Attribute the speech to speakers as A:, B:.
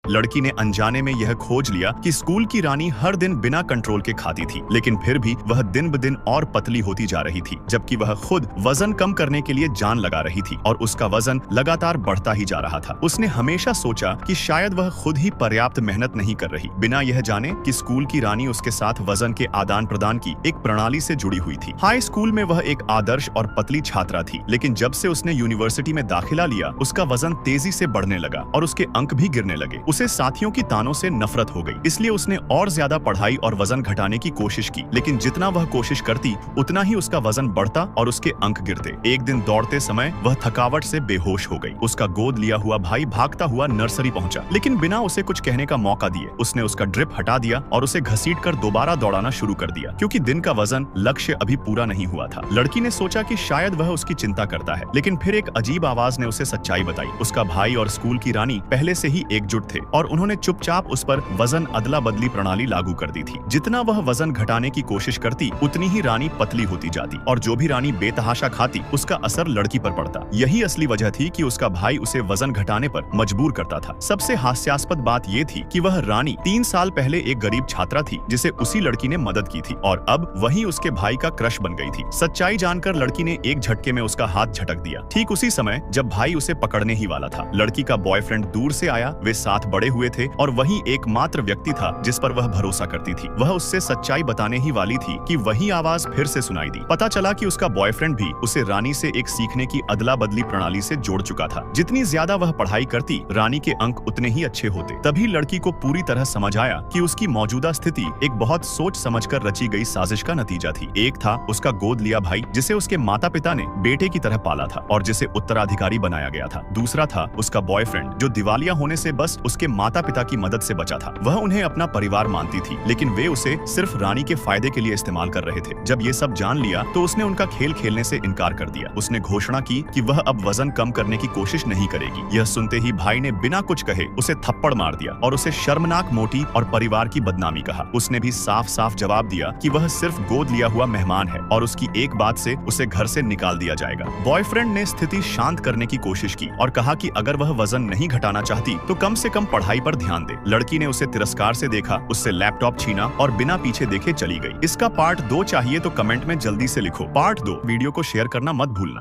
A: लड़की ने अनजाने में यह खोज लिया कि स्कूल की रानी हर दिन बिना कंट्रोल के खाती थी, लेकिन फिर भी वह दिन ब दिन और पतली होती जा रही थी, जबकि वह खुद वजन कम करने के लिए जान लगा रही थी और उसका वजन लगातार बढ़ता ही जा रहा था। उसने हमेशा सोचा कि शायद वह खुद ही पर्याप्त मेहनत नहीं कर रही, बिना यह जाने कि स्कूल की रानी उसके साथ वजन के आदान प्रदान की एक प्रणाली से जुड़ी हुई थी। हाई स्कूल में वह एक आदर्श और पतली छात्रा थी, लेकिन जब से उसने यूनिवर्सिटी में दाखिला लिया, उसका वजन तेजी से बढ़ने लगा और उसके अंक भी गिरने लगे। उसे साथियों की तानों से नफरत हो गई, इसलिए उसने और ज्यादा पढ़ाई और वजन घटाने की कोशिश की, लेकिन जितना वह कोशिश करती उतना ही उसका वजन बढ़ता और उसके अंक गिरते। एक दिन दौड़ते समय वह थकावट से बेहोश हो गई। उसका गोद लिया हुआ भाई भागता हुआ नर्सरी पहुंचा, लेकिन बिना उसे कुछ कहने का मौका दिए उसने उसका ड्रिप हटा दिया और उसे घसीटकर दोबारा दौड़ाना शुरू कर दिया, क्योंकि दिन का वजन लक्ष्य अभी पूरा नहीं हुआ था। लड़की ने सोचा कि शायद वह उसकी चिंता करता है, लेकिन फिर एक अजीब आवाज ने उसे सच्चाई बताई। उसका भाई और स्कूल की रानी पहले से ही एकजुट थे और उन्होंने चुपचाप उस पर वजन अदला बदली प्रणाली लागू कर दी थी। जितना वह वजन घटाने की कोशिश करती उतनी ही रानी पतली होती जाती और जो भी रानी बेतहाशा खाती उसका असर लड़की पर पड़ता। यही असली वजह थी कि उसका भाई उसे वजन घटाने पर मजबूर करता था। सबसे हास्यास्पद बात यह थी कि वह रानी 3 साल पहले एक गरीब छात्रा थी जिसे उसी लड़की ने मदद की थी और अब वही उसके भाई का क्रश बन गई थी। सच्चाई जानकर लड़की ने एक झटके में उसका हाथ झटक दिया, ठीक उसी समय जब भाई उसे पकड़ने ही वाला था। लड़की का बॉयफ्रेंड दूर से आया, वे साथ बड़े हुए थे और वही एकमात्र व्यक्ति था जिस पर वह भरोसा करती थी। वह उससे सच्चाई बताने ही वाली थी कि वही आवाज फिर से सुनाई दी। पता चला कि उसका बॉयफ्रेंड भी उसे रानी से एक सीखने की अदला बदली प्रणाली से जोड़ चुका था। जितनी ज्यादा वह पढ़ाई करती, रानी के अंक उतने ही अच्छे होते। तभी लड़की को पूरी तरह समझ आया कि उसकी मौजूदा स्थिति एक बहुत सोच समझकर रची गई साजिश का नतीजा थी। एक था उसका गोद लिया भाई, जिसे उसके माता पिता ने बेटे की तरह पाला था और जिसे उत्तराधिकारी बनाया गया था। दूसरा था उसका बॉयफ्रेंड, जो दिवालिया होने से बस उसके माता पिता की मदद से बचा था। वह उन्हें अपना परिवार मानती थी, लेकिन वे उसे सिर्फ रानी के फायदे के लिए इस्तेमाल कर रहे थे। जब ये सब जान लिया तो उसने उनका खेल खेलने से इनकार कर दिया। उसने घोषणा की कि वह अब वजन कम करने की कोशिश नहीं करेगी। यह सुनते ही भाई ने बिना कुछ कहे उसे थप्पड़ मार दिया और उसे शर्मनाक, मोटी और परिवार की बदनामी कहा। उसने भी साफ साफ जवाब दिया कि वह सिर्फ गोद लिया हुआ मेहमान है और उसकी एक बात से उसे घर से निकाल दिया जाएगा। बॉयफ्रेंड ने स्थिति शांत करने की कोशिश की और कहा कि अगर वह वजन नहीं घटाना चाहती तो कम से कम पढ़ाई पर ध्यान दे। लड़की ने उसे तिरस्कार से देखा, उससे लैपटॉप छीना और बिना पीछे देखे चली गई। इसका पार्ट 2 चाहिए तो कमेंट में जल्दी से लिखो। पार्ट 2 वीडियो को शेयर करना मत भूलना।